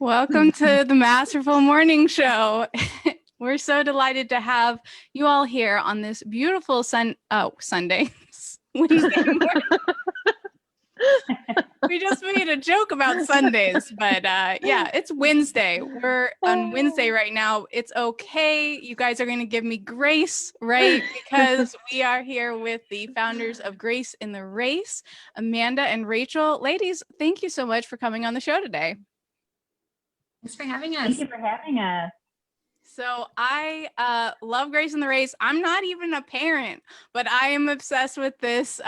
Welcome to the Masterful Morning Show. We're so delighted to have you all here on this beautiful Sunday, Wednesday morning. We just made a joke about Sundays, but yeah, it's Wednesday. We're on Wednesday right now. It's okay. You guys are going to give me grace, right? Because we are here with the founders of Grace in the Race, Amanda and Rachel. Ladies, thank you so much for coming on the show today. Thanks for having us. Thank you for having us. So I love Grace in the Race. I'm not even a parent, but I am obsessed with this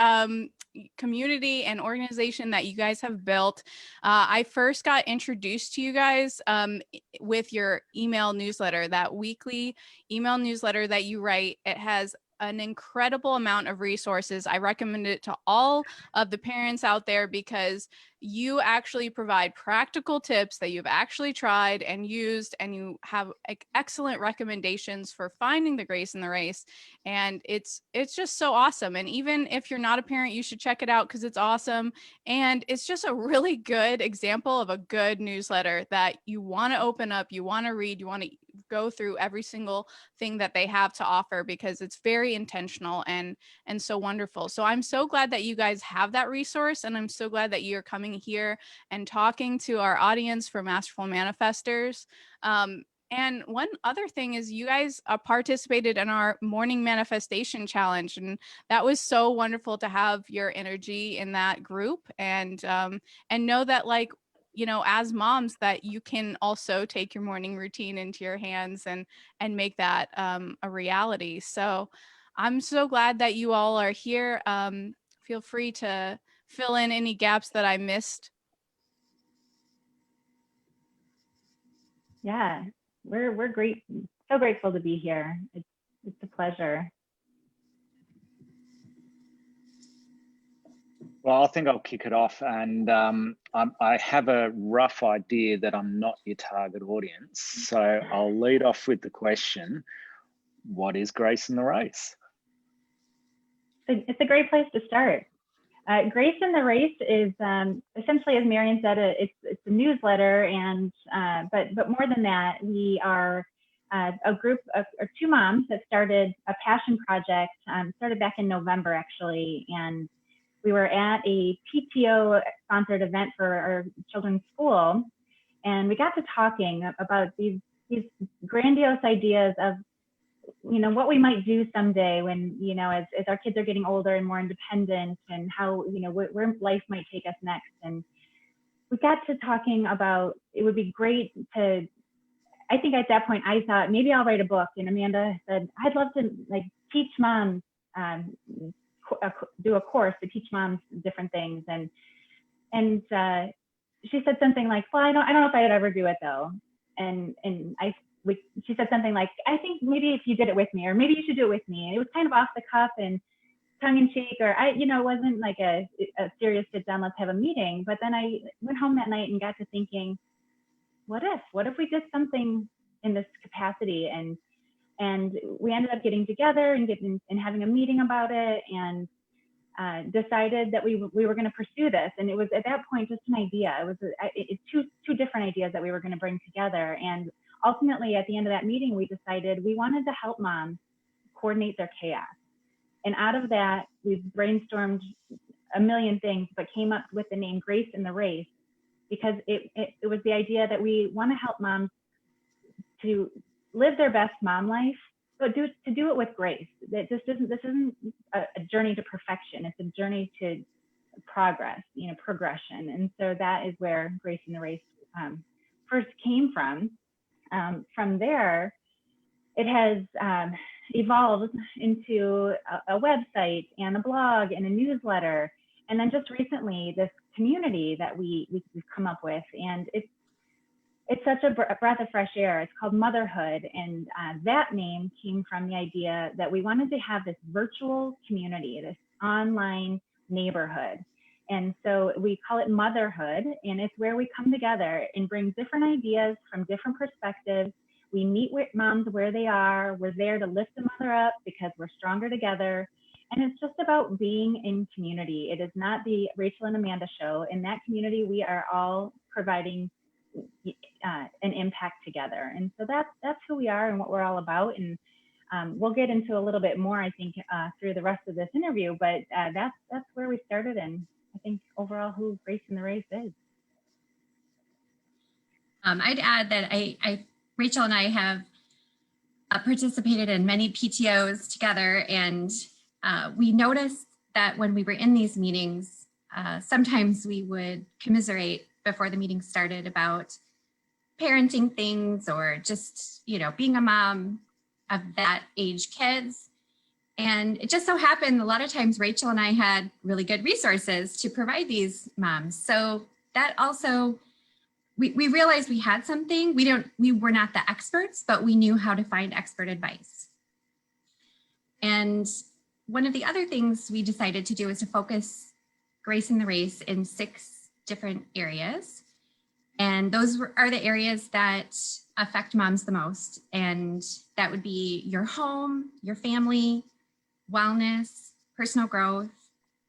community and organization that you guys have built. I first got introduced to you guys with your email newsletter, that weekly email newsletter that you write. It has an incredible amount of resources. I recommend it to all of the parents out there because you actually provide practical tips that you've actually tried and used, and you have excellent recommendations for finding the grace in the race. And it's just so awesome. And even if you're not a parent, you should check it out because it's awesome. And it's just a really good example of a good newsletter that you want to open up, you want to read, you want to go through every single thing that they have to offer because it's very intentional and so wonderful. So I'm so glad that you guys have that resource, and I'm so glad that you're coming here and talking to our audience for Masterful Manifestors. And one other thing is you guys participated in our morning manifestation challenge, and that was so wonderful to have your energy in that group and know that, like, you know, as moms, that you can also take your morning routine into your hands and make that a reality. So I'm so glad that you all are here. Feel free to fill in any gaps that I missed. Yeah, we're great. So grateful to be here. It's a pleasure. Well, I think I'll kick it off, and I have a rough idea that I'm not your target audience, so I'll lead off with the question: what is Grace in the Race? It's a great place to start. Grace in the Race is essentially, as Marian said, it's a newsletter, and but more than that, we are a group of two moms that started a passion project. Started back in November, actually, and we were at a PTO sponsored event for our children's school, and we got to talking about these grandiose ideas of, you know, what we might do someday when, you know, as our kids are getting older and more independent, and how, you know, where life might take us next. And we got to talking about, it would be great to, I think at that point I thought maybe I'll write a book, and Amanda said, I'd love to like teach moms, do a course to teach moms different things. And she said something like, well, I don't know if I'd ever do it though. And she said something like, I think maybe if you did it with me, or maybe you should do it with me. And it was kind of off the cuff and tongue in cheek, or it wasn't like a serious sit down, let's have a meeting. But then I went home that night and got to thinking, what if we did something in this capacity? And we ended up getting together and having a meeting about it, and decided that we were going to pursue this. And it was at that point just an idea. It's two different ideas that we were going to bring together. And ultimately, at the end of that meeting, we decided we wanted to help moms coordinate their chaos. And out of that, we've brainstormed a million things, but came up with the name Grace in the Race, because it was the idea that we want to help moms to live their best mom life, but to do it with grace. This isn't a journey to perfection. It's a journey to progress, progression. And so that is where Grace in the Race first came from. From there, it has evolved into a website and a blog and a newsletter. And then just recently, this community that we've come up with. And it's such a breath of fresh air. It's called Motherhood. And that name came from the idea that we wanted to have this virtual community, this online neighborhood. And so we call it Motherhood, and it's where we come together and bring different ideas from different perspectives. We meet with moms where they are. We're there to lift the mother up because we're stronger together. And it's just about being in community. It is not the Rachel and Amanda show. In that community, we are all providing an impact together. And so that's who we are and what we're all about. And we'll get into a little bit more, I think, through the rest of this interview, but that's where we started, and I think overall who Grace in the Race is. I'd add that Rachel and I have participated in many PTOs together, and we noticed that when we were in these meetings, sometimes we would commiserate before the meeting started about parenting things or just, being a mom of that age kids. And it just so happened a lot of times Rachel and I had really good resources to provide these moms. So that also, we realized we had something. We were not the experts, but we knew how to find expert advice. And one of the other things we decided to do is to focus Grace in the Race in 6 different areas. And those are the areas that affect moms the most. And that would be your home, your family, wellness, personal growth,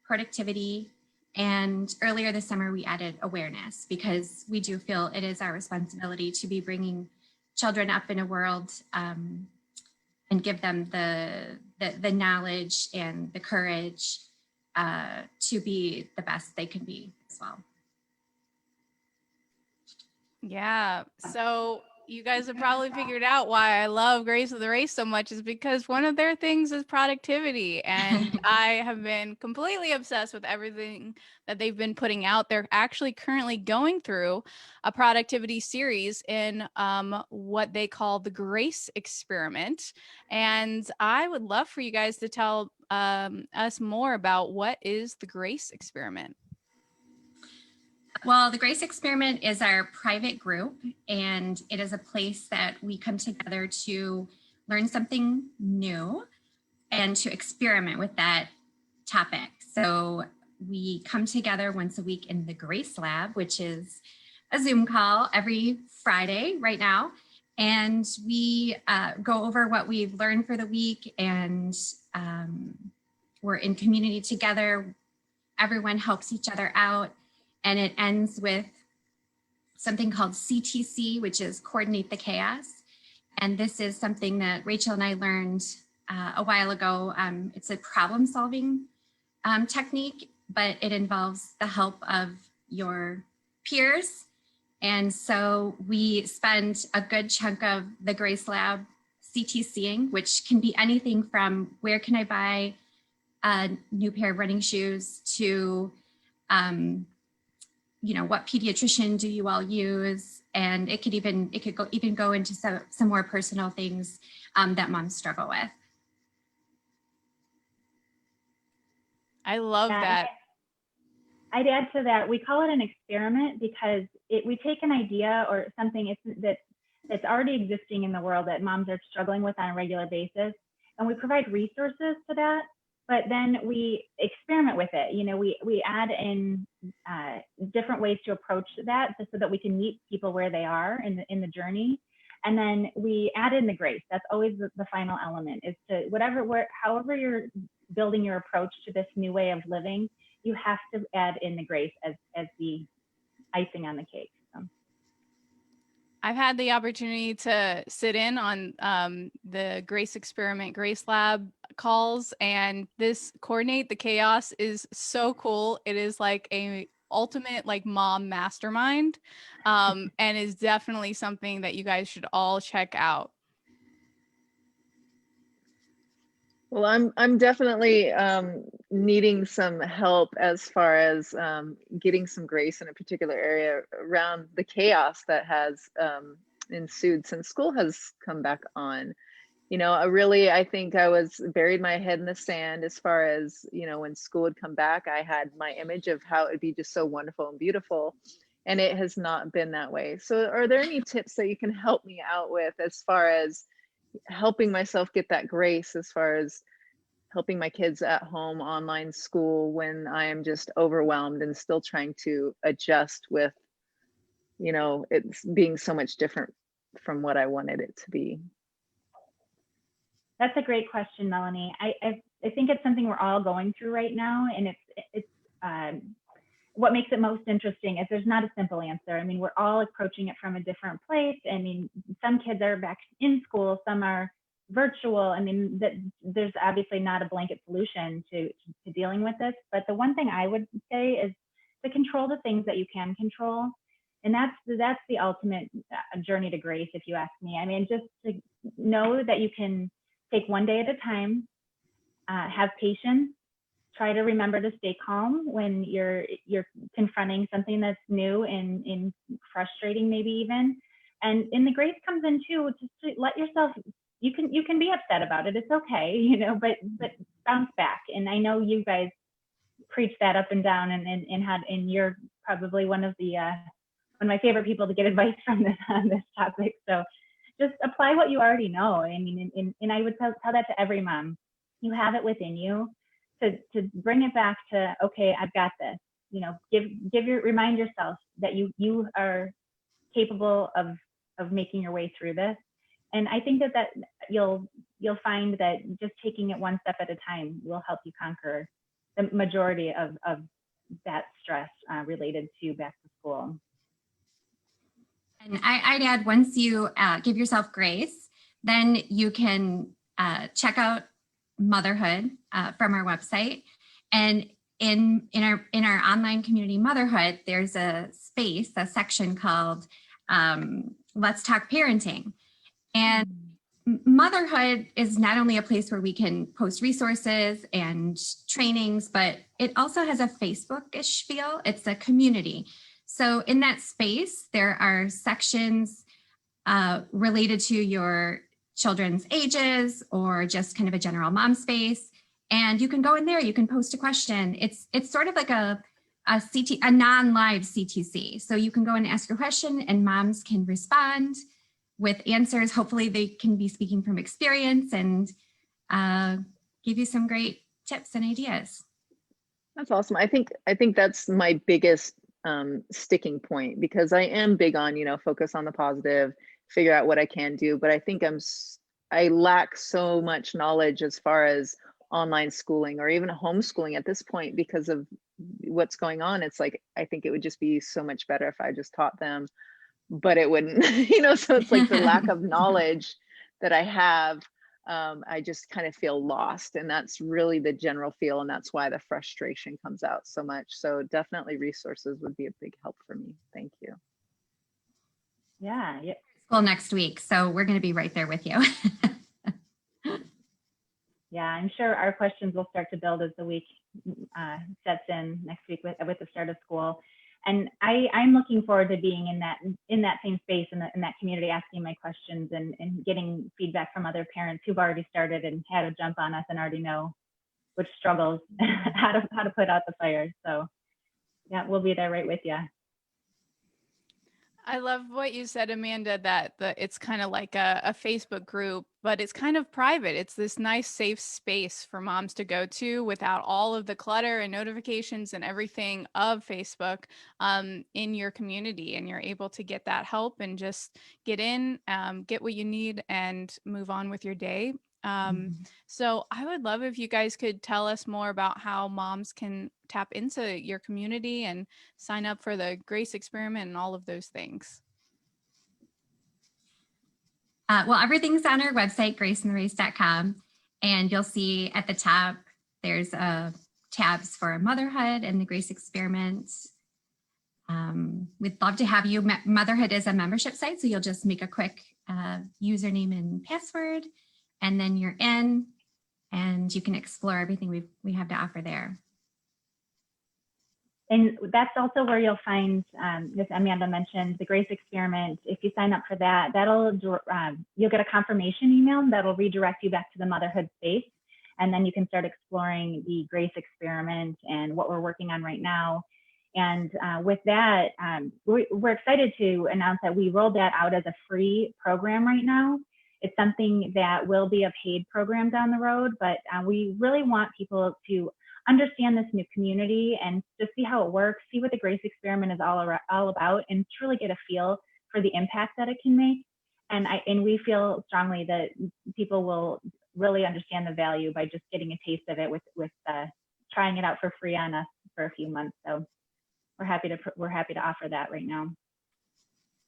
productivity. And earlier this summer, we added awareness, because we do feel it is our responsibility to be bringing children up in a world and give them the knowledge and the courage to be the best they can be as well. Yeah. So you guys have probably figured out why I love Grace of the Race so much, is because one of their things is productivity. And I have been completely obsessed with everything that they've been putting out. They're actually currently going through a productivity series in what they call the Grace Experiment. And I would love for you guys to tell us more about what is the Grace Experiment. Well, the Grace Experiment is our private group, and it is a place that we come together to learn something new and to experiment with that topic. So we come together once a week in the Grace Lab, which is a Zoom call every Friday right now. And we go over what we've learned for the week, and we're in community together. Everyone helps each other out. And it ends with something called CTC, which is Coordinate the Chaos. And this is something that Rachel and I learned a while ago. It's a problem-solving technique, but it involves the help of your peers. And so we spend a good chunk of the Grace Lab CTCing, which can be anything from where can I buy a new pair of running shoes to what pediatrician do you all use? And it could go into some more personal things that moms struggle with. I love that. I'd add to that, we call it an experiment because we take an idea or something that's already existing in the world that moms are struggling with on a regular basis, and we provide resources to that. But then we experiment with it. We add in different ways to approach that, just so that we can meet people where they are in the journey. And then we add in the grace. That's always the final element, is to however you're building your approach to this new way of living, you have to add in the grace as the icing on the cake. So. I've had the opportunity to sit in on the Grace Experiment, Grace Lab calls, and this Coordinate the Chaos is so cool. It is like a ultimate mom mastermind, and is definitely something that you guys should all check out. Well, I'm definitely needing some help as far as getting some grace in a particular area around the chaos that has ensued since school has come back on. I think I was buried my head in the sand as far as, when school would come back, I had my image of how it would be just so wonderful and beautiful. And it has not been that way. So are there any tips that you can help me out with as far as helping myself get that grace, as far as helping my kids at home, online school, when I am just overwhelmed and still trying to adjust with, it's being so much different from what I wanted it to be? That's a great question, Melanie. I think it's something we're all going through right now, and what makes it most interesting is there's not a simple answer. I mean, we're all approaching it from a different place. I mean, some kids are back in school, some are virtual. I mean, there's obviously not a blanket solution to dealing with this. But the one thing I would say is to control the things that you can control. And that's the ultimate journey to grace, if you ask me. I mean, just to know that you can take one day at a time, have patience, try to remember to stay calm when you're confronting something that's new and frustrating, maybe even. And the grace comes in too, just to let yourself, you can be upset about it. It's okay, you know, but bounce back. And I know you guys preach that up and down, and you're probably one of my favorite people to get advice from on this topic. So just apply what you already know. I mean, and I would tell that to every mom. You have it within you to bring it back to, okay, I've got this. You know, remind yourself that you are capable of making your way through this. And I think that you'll find that just taking it one step at a time will help you conquer the majority of that stress related to back to school. And I'd add, once you give yourself grace, then you can check out Motherhood from our website. And in our online community Motherhood, there's a section called Let's Talk Parenting. And Motherhood is not only a place where we can post resources and trainings, but it also has a Facebook-ish feel. It's a community. So in that space, there are sections related to your children's ages or just kind of a general mom space. And you can go in there, you can post a question. It's sort of like a non-live CTC. So you can go and ask a question and moms can respond with answers. Hopefully they can be speaking from experience and give you some great tips and ideas. That's awesome. I think that's my biggest sticking point, because I am big on, you know, focus on the positive, figure out what I can do. But I think I lack so much knowledge as far as online schooling or even homeschooling at this point because of what's going on. It's like, I think it would just be so much better if I just taught them, but it wouldn't, you know, so it's like the lack of knowledge that I have. I just kind of feel lost, and that's really the general feel, and that's why the frustration comes out so much. So definitely resources would be a big help for me. Thank you. Yeah. School next week, so we're going to be right there with you. Yeah, I'm sure our questions will start to build as the week sets in next week with the start of school. And I'm looking forward to being in that same space, in that community, asking my questions and getting feedback from other parents who've already started and had to jump on us and already know which struggles, how to put out the fire. So yeah, we'll be there right with you. I love what you said, Amanda, that it's kind of like a Facebook group, but it's kind of private. It's this nice, safe space for moms to go to without all of the clutter and notifications and everything of Facebook in your community. And you're able to get that help and just get in, get what you need and move on with your day. So I would love if you guys could tell us more about how moms can tap into your community and sign up for the Grace Experiment and all of those things. Well, everything's on our website, graceandtherace.com, and you'll see at the top, there's tabs for motherhood and the Grace Experiment. We'd love to have you. Motherhood is a membership site, so you'll just make a quick username and password, and then you're in, and you can explore everything we have to offer there. And that's also where you'll find, as Amanda mentioned, the Grace Experiment. If you sign up for that, you'll get a confirmation email that'll redirect you back to the motherhood space. And then you can start exploring the Grace Experiment and what we're working on right now. And with that, we're excited to announce that we rolled that out as a free program right now. It's something that will be a paid program down the road, but we really want people to understand this new community and just see how it works, see what the Grace Experiment is all about, and truly get a feel for the impact that it can make. And we feel strongly that people will really understand the value by just getting a taste of it with trying it out for free on us for a few months. So we're happy to offer that right now.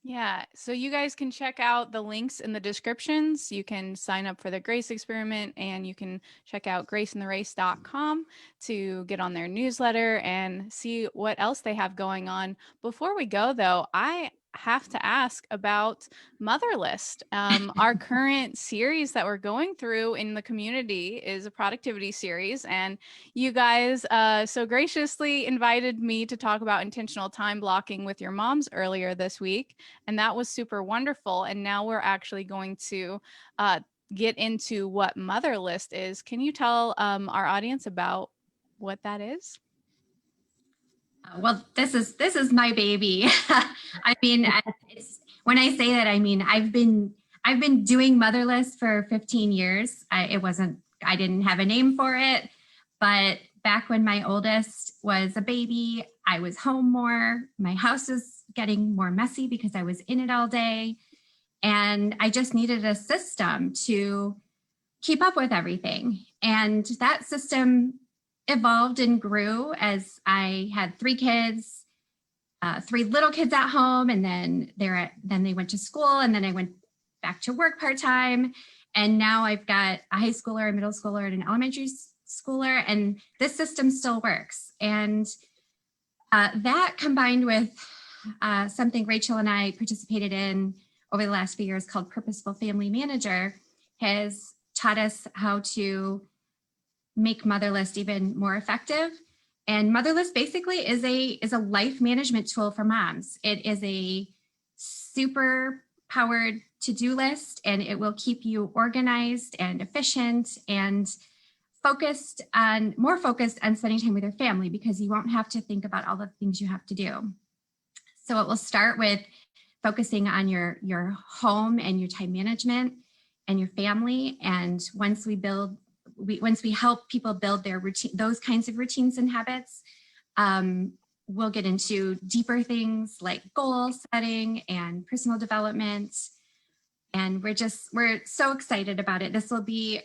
Yeah, so you guys can check out the links in the descriptions. You can sign up for the Grace Experiment, and you can check out graceintherace.com to get on their newsletter and see what else they have going on. Before we go, though, I have to ask about Motherlist. Our current series that we're going through in the community is a productivity series, and you guys so graciously invited me to talk about intentional time blocking with your moms earlier this week. And that was super wonderful. And now we're actually going to get into what Motherlist is. Can you tell our audience about what that is? Well, this is my baby. I mean, when I say that, I mean I've been doing Motherless for 15 years. I didn't have a name for it, but back when my oldest was a baby, I was home more. My house was getting more messy because I was in it all day, and I just needed a system to keep up with everything. And that system evolved and grew as I had 3 kids, 3 little kids at home, and then they went to school, and then I went back to work part-time. And now I've got a high schooler, a middle schooler, and an elementary schooler, and this system still works. And that combined with something Rachel and I participated in over the last few years called Purposeful Family Manager has taught us how to make Motherlist even more effective. And Motherlist basically is a life management tool for moms. It is a super powered to-do list, and it will keep you organized and efficient and more focused on spending time with your family, because you won't have to think about all the things you have to do. So it will start with focusing on your home and your time management and your family. And once we help people build their routine, those kinds of routines and habits, we'll get into deeper things like goal setting and personal development. And we're so excited about it. This will be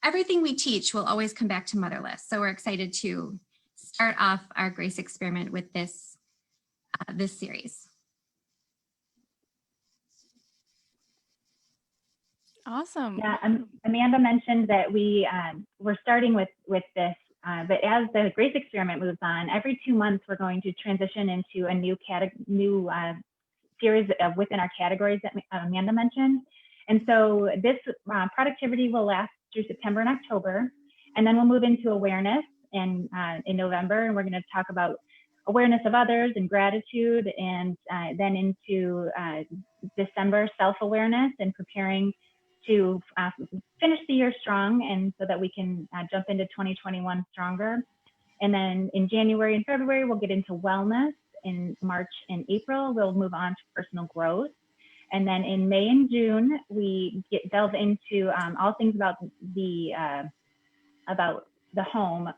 everything we teach will always come back to Motherless. So we're excited to start off our Grace Experiment with this series. Awesome. Yeah, Amanda mentioned that we're starting with this, but as the Grace Experiment moves on, every 2 months we're going to transition into a new series within our categories that Amanda mentioned. And so this productivity will last through September and October, and then we'll move into awareness in November, and we're going to talk about awareness of others and gratitude, and then into December, self-awareness and preparing to finish the year strong, and so that we can jump into 2021 stronger. And then in January and February, we'll get into wellness. In March and April, we'll move on to personal growth. And then in May and June, we delve into all things about the home,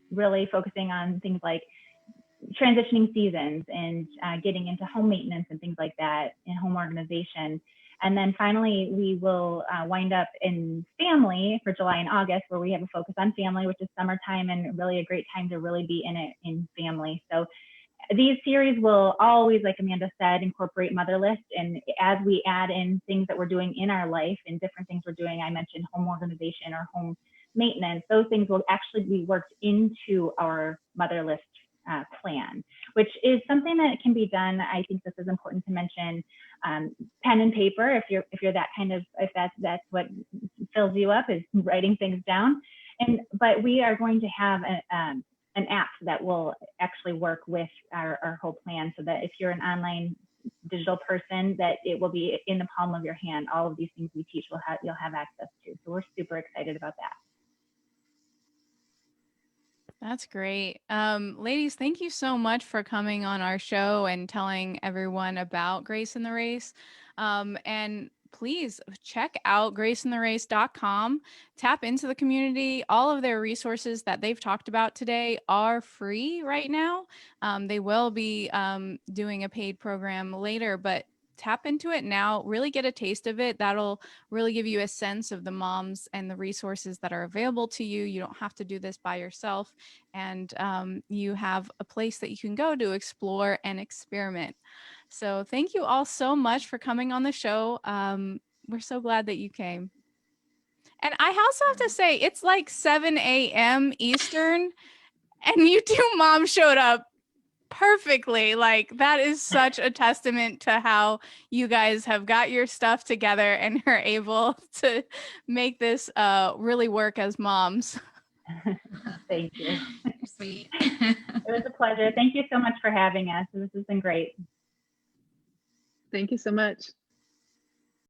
really focusing on things like transitioning seasons and getting into home maintenance and things like that, and home organization. And then finally, we will wind up in family for July and August, where we have a focus on family, which is summertime and really a great time to really be in family. So these series will always, like Amanda said, incorporate Motherlist. And as we add in things that we're doing in our life and different things we're doing, I mentioned home organization or home maintenance, those things will actually be worked into our Motherlist plan, which is something that can be done. I think this is important to mention. Pen and paper, if you're that kind of, if that's what fills you up, is writing things down. But we are going to have an app that will actually work with our whole plan, so that if you're an online digital person, that it will be in the palm of your hand. All of these things we teach you'll have access to. So we're super excited about that. That's great. Ladies, thank you so much for coming on our show and telling everyone about Grace in the Race. And please check out graceintherace.com. Tap into the community. All of their resources that they've talked about today are free right now. They will be doing a paid program later, but tap into it now, really get a taste of it. That'll really give you a sense of the moms and the resources that are available to you. You don't have to do this by yourself, and you have a place that you can go to explore and experiment. So thank you all so much for coming on the show. We're so glad that you came. And I also have to say, it's like 7 a.m. Eastern, and you two moms showed up perfectly. Like, that is such a testament to how you guys have got your stuff together and are able to make this really work as moms. Thank you. Sweet. It was a pleasure. Thank you so much for having us. This has been great. Thank you so much.